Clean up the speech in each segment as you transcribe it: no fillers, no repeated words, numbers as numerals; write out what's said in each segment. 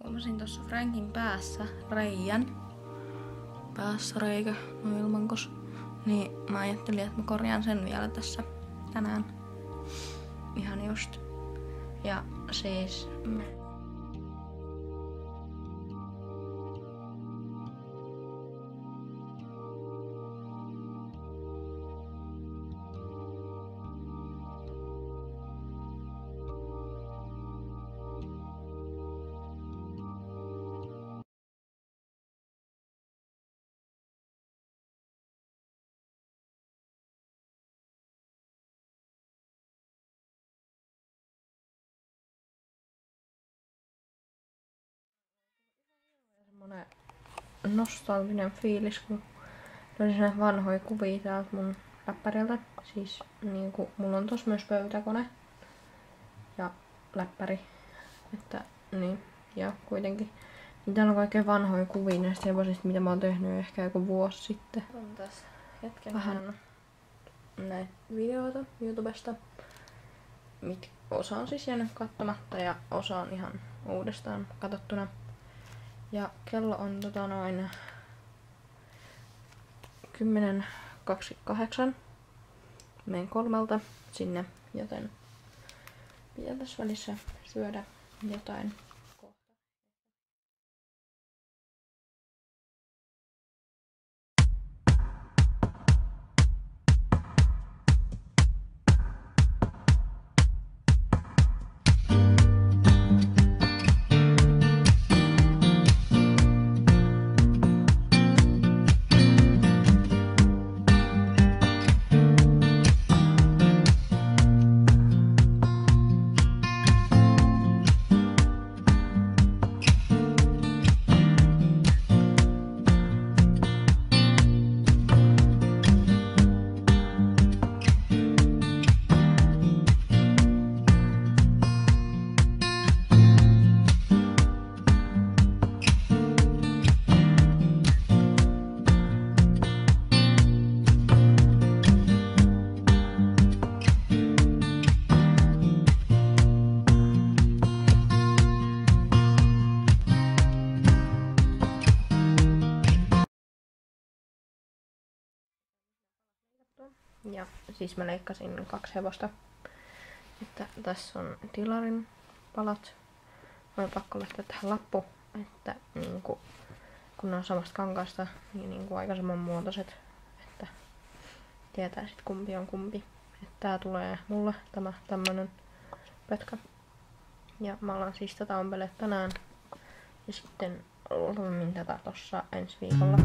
Huomasin tuossa Frankin päässä reikä, no ilmankos. Niin mä ajattelin, että mä korjaan sen vielä tässä tänään. Ihan just. Ja siis... Semmonen nostalginen fiilis, kun löysin vanhoja kuvia täältä mun läppäriltä. Siis niinku, mulla on tossa myös pöytäkone ja läppäri. Että niin, ja kuitenkin. Niin täällä on kaikkea vanhoja kuvia näistä hevosista, mitä mä oon tehnyt ehkä joku vuosi sitten. On tässä hetken vähän näitä videoita YouTubesta. Osa on siis jäänyt katsomatta ja osa on ihan uudestaan katsottuna. Ja kello on 10:28. Menen 3 sinne, joten pitää tässä välissä syödä jotain. Ja siis mä leikkasin 2 hevosta. Että tässä on tilarin palat. Mä oon pakko laittaa tähän lappu, että niinku, kun ne on samasta kankaasta, niin niinku aika samanmuotoiset, että tietää sit kumpi on kumpi. Että tää tulee mulle tämmönen pötkä. Ja mä alan siis tätä ompelemaan tänään. Ja sitten lopemmin tätä tossa ensi viikolla.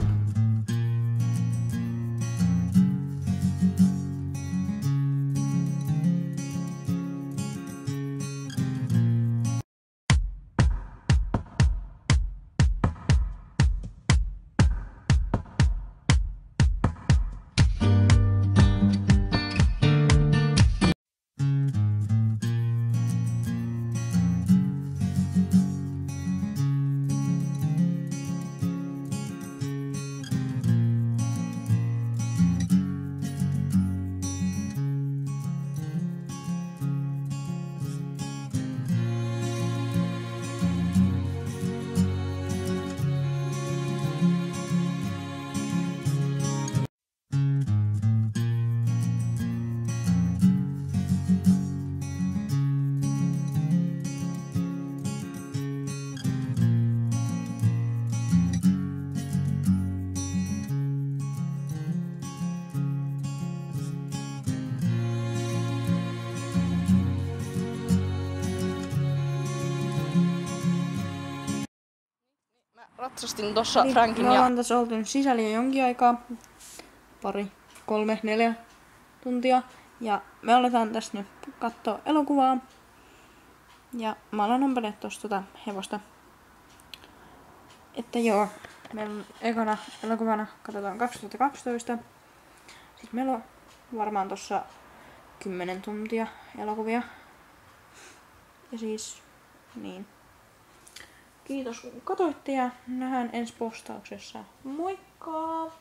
Ratsastin tossa niin, Frankin ja... Me ollaan tässä oltu sisällä jo jonkin aikaa. 2, 3, 4 tuntia. Ja me aletaan tässä nyt katsoa elokuvaa. Ja mä alan ompelemaan tosta hevosta. Että joo, meillä ekana elokuvana katsotaan 2012. Siis meillä on varmaan tossa 10 tuntia elokuvia. Ja siis, niin. Kiitos kun katsoitte ja nähdään ensi postauksessa. Moikka!